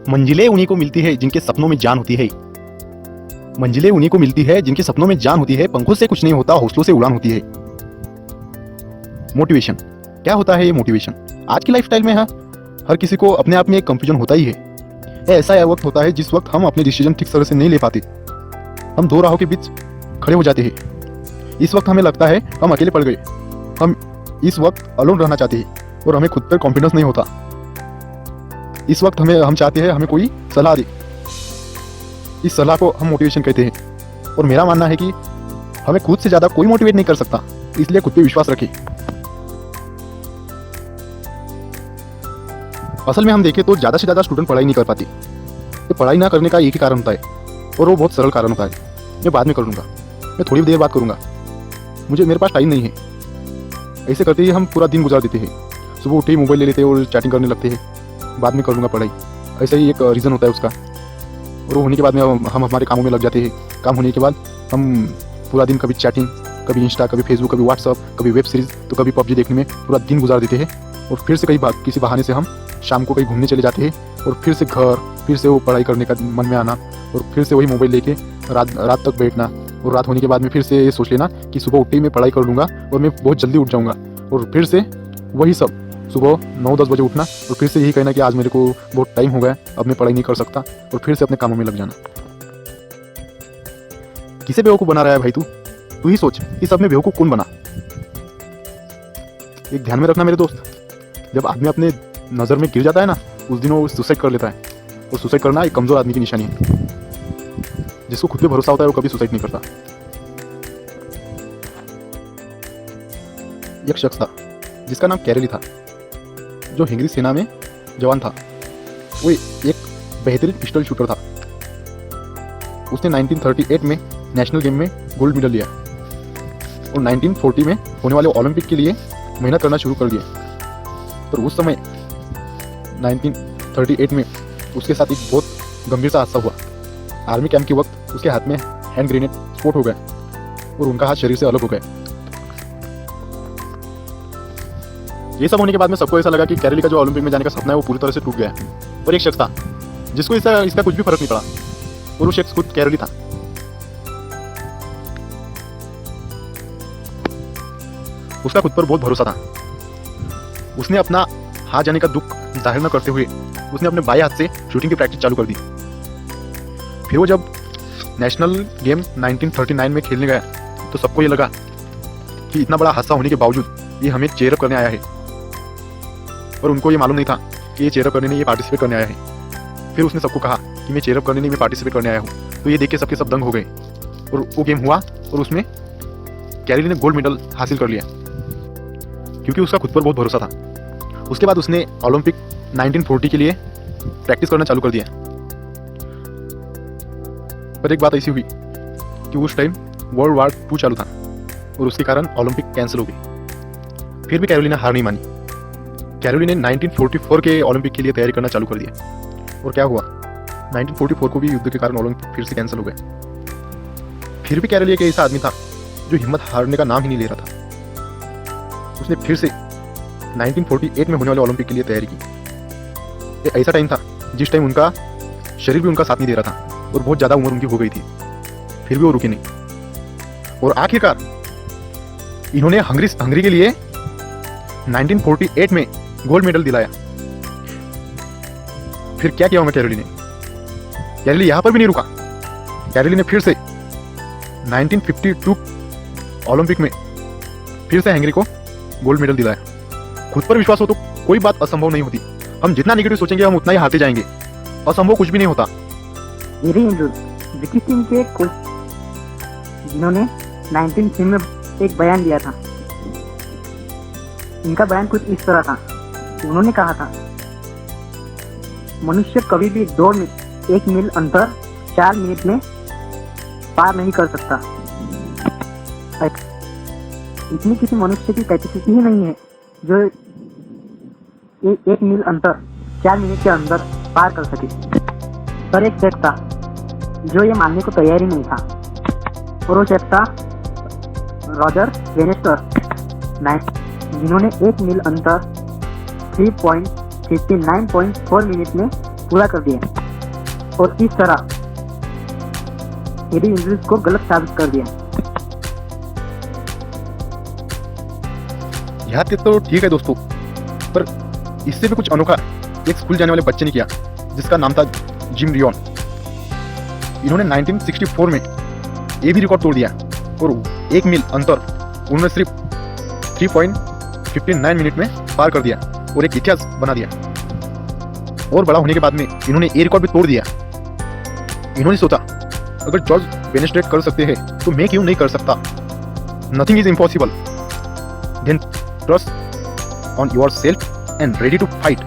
मंजिलें उन्हीं को मिलती है जिनके सपनों में जान होती है। मंजिलें उन्हीं को मिलती है जिनके सपनों में जान होती है। पंखों से कुछ नहीं होता, हौसलों से उड़ान होती है। मोटिवेशन क्या होता है? ये मोटिवेशन आज की लाइफस्टाइल में हर किसी को अपने आप में एक कंफ्यूजन होता ही है। ऐसा वक्त होता है जिस वक्त हम अपने डिसीजन ठीक तरह से नहीं ले पाते, हम दो राहों के बीच खड़े हो जाते हैं। इस वक्त हमें लगता है हम अकेले पड़ गए, हम इस वक्त अलोन रहना चाहते हैं और हमें खुद पर कॉन्फिडेंस नहीं होता। इस वक्त हम चाहते हैं हमें कोई सलाह दे। इस सलाह को हम मोटिवेशन कहते हैं। और मेरा मानना है कि हमें खुद से ज़्यादा कोई मोटिवेट नहीं कर सकता, इसलिए खुद पे विश्वास रखें। असल में हम देखें तो ज़्यादा से ज़्यादा स्टूडेंट पढ़ाई नहीं कर पाते। तो पढ़ाई ना करने का एक ही कारण होता है और वो बहुत सरल कारण होता है। मैं बाद में कर लूँगा, मैं थोड़ी देर बात करूँगा, मेरे पास टाइम नहीं है। ऐसे करते ही हम पूरा दिन गुजार देते हैं। सुबह उठे ही मोबाइल ले लेते हैं और चैटिंग करने लगते हैं, बाद में कर लूँगा पढ़ाई। ऐसा ही एक रीज़न होता है उसका। और वो होने के बाद में हम हमारे कामों में लग जाते हैं। काम होने के बाद हम पूरा दिन कभी चैटिंग, कभी इंस्टा, कभी फेसबुक, कभी व्हाट्सअप, कभी वेब सीरीज़, तो कभी पबजी देखने में पूरा दिन गुजार देते हैं। और फिर से किसी बहाने से हम शाम को कहीं घूमने चले जाते हैं और फिर से घर, फिर से वो पढ़ाई करने का मन में आना और फिर से वही मोबाइल लेके रात तक बैठना। और रात होने के बाद में फिर से ये सोच लेना कि सुबह उठते ही मैं पढ़ाई कर लूँगा और मैं बहुत जल्दी उठ जाऊँगा। और फिर से वही सब सुबह 9-10 बजे उठना और फिर से यही कहना कि आज मेरे को बहुत टाइम हो गया, अब मैं पढ़ाई नहीं कर सकता, और फिर से अपने कामों में लग जाना। किसे बेवकूफ़ बना रहा है भाई तू? तू ही सोच कि सब में बेवकूफ़ कौन बना। एक ध्यान में रखना मेरे दोस्त, जब आदमी अपने नज़र में गिर जाता है ना, उस दिन वो सुसाइड कर लेता है। और सुसाइड करना एक कमज़ोर आदमी की निशानी है। जिसको खुद पे भरोसा होता है वो कभी सुसाइड नहीं करता। एक शख्स था जिसका नाम कैरेली था, जो हंगरी सेना में जवान था। वो एक बेहतरीन पिस्टल शूटर था। उसने 1938 में नेशनल गेम में गोल्ड मेडल लिया और 1940 में होने वाले ओलंपिक के लिए मेहनत करना शुरू कर दिया। पर उस समय 1938 में उसके साथ एक बहुत गंभीर सा हादसा हुआ। आर्मी कैंप के वक्त उसके हाथ में हैंड ग्रेनेड स्फोट हो गया और उनका हाथ शरीर से अलग हो गया। ये सब होने के बाद में सबको ऐसा लगा कि कैरेली का जो ओलंपिक में जाने का सपना है वो पूरी तरह से टूट गया है। और एक शख्स था जिसको इसका कुछ भी फर्क नहीं पड़ा, और वो शख्स खुद कैरेली था। उसका खुद पर बहुत भरोसा था। उसने अपना हार जाने का दुख जाहिर न करते हुए उसने अपने बाएं हाथ से शूटिंग की प्रैक्टिस चालू कर दी। फिर वो जब नेशनल गेम 1939 में खेलने गया तो सबको ये लगा कि इतना बड़ा हादसा होने के बावजूद ये हमें चेयर अप करने आया है। और उनको ये मालूम नहीं था कि ये चेयर अप करने नहीं, ये पार्टिसिपेट करने आया है। फिर उसने सबको कहा कि मैं चेयर अप करने नहीं, मैं पार्टिसिपेट करने आया हूँ। तो ये देख के सबके सब दंग हो गए। और वो गेम हुआ और उसमें कैरेली ने गोल्ड मेडल हासिल कर लिया, क्योंकि उसका खुद पर बहुत भरोसा था। उसके बाद उसने ओलंपिक 1940 के लिए प्रैक्टिस करना चालू कर दिया। पर एक बात ऐसी हुई कि उस टाइम वर्ल्ड वार 2 चालू था और उसके कारण ओलंपिक कैंसिल हो गई। फिर भी कैरोली ने हार नहीं मानी। कैरोली ने 1944 के ओलंपिक के लिए तैयारी करना चालू कर दिया। और क्या हुआ, 1944 को भी युद्ध के कारण ओलंपिक फिर से कैंसिल हो गए। फिर भी कैरोली एक ऐसा आदमी था जो हिम्मत हारने का नाम ही नहीं ले रहा था। उसने फिर से 1948 में होने वाले ओलंपिक के लिए तैयारी की। एक ऐसा टाइम था जिस टाइम उनका शरीर भी उनका साथ नहीं दे रहा था और बहुत ज़्यादा उम्र उनकी हो गई थी। फिर भी वो रुके नहीं और आखिरकार इन्होंने हंगरी के लिए 1948 में गोल्ड मेडल दिलाया। फिर क्या किया कैरोली ने? कैरोली यहां पर भी नहीं रुका। कैरोली ने फिर से 1952 ओलंपिक में फिर से हंगरी को गोल्ड मेडल दिलाया। खुद पर विश्वास हो तो कोई बात असंभव नहीं होती। हम जितना नेगेटिव सोचेंगे हम उतना ही हारते जाएंगे। असंभव कुछ भी नहीं होता। ब्रिटिश टीम के कोच जिन्होंने 1903 में एक बयान दिया था, इनका बयान कुछ इस तरह था। उन्होंने कहा था, मनुष्य कभी भी दौड़ में 1 मील अंतर 4 मिनट में पार नहीं कर सकता। इतनी किसी मनुष्य की कैपेसिटी ही नहीं है जो 1 मील अंतर 4 मिनट के अंदर पार कर सके। पर एक शख्स था जो ये मानने को तैयार ही नहीं था, और वो शख्स था रॉजर वेनेस्टर, जिन्होंने 1 मील अंतर 3.59.4 मिनट में पूरा कर दिया। और इस तरह एडी इंड्रीज को गलत साबित कर दिया। यहाँ तक तो ठीक है दोस्तों, पर इससे भी कुछ अनोखा एक स्कूल जाने वाले बच्चे ने किया जिसका नाम था जिम रियन। इन्होंने 1964 में ये भी रिकॉर्ड तोड़ दिया और 1 मील अंतर उन्होंने सिर्फ 3.59 मिनट में पार कर दिया और एक इतिहास बना दिया। और बड़ा होने के बाद में इन्होंने ये रिकॉर्ड भी तोड़ दिया। इन्होंने सोचा अगर जॉर्ज बेनेस्टेट कर सकते हैं तो मैं क्यों नहीं कर सकता। Nothing is impossible, then trust on yourself and ready to fight.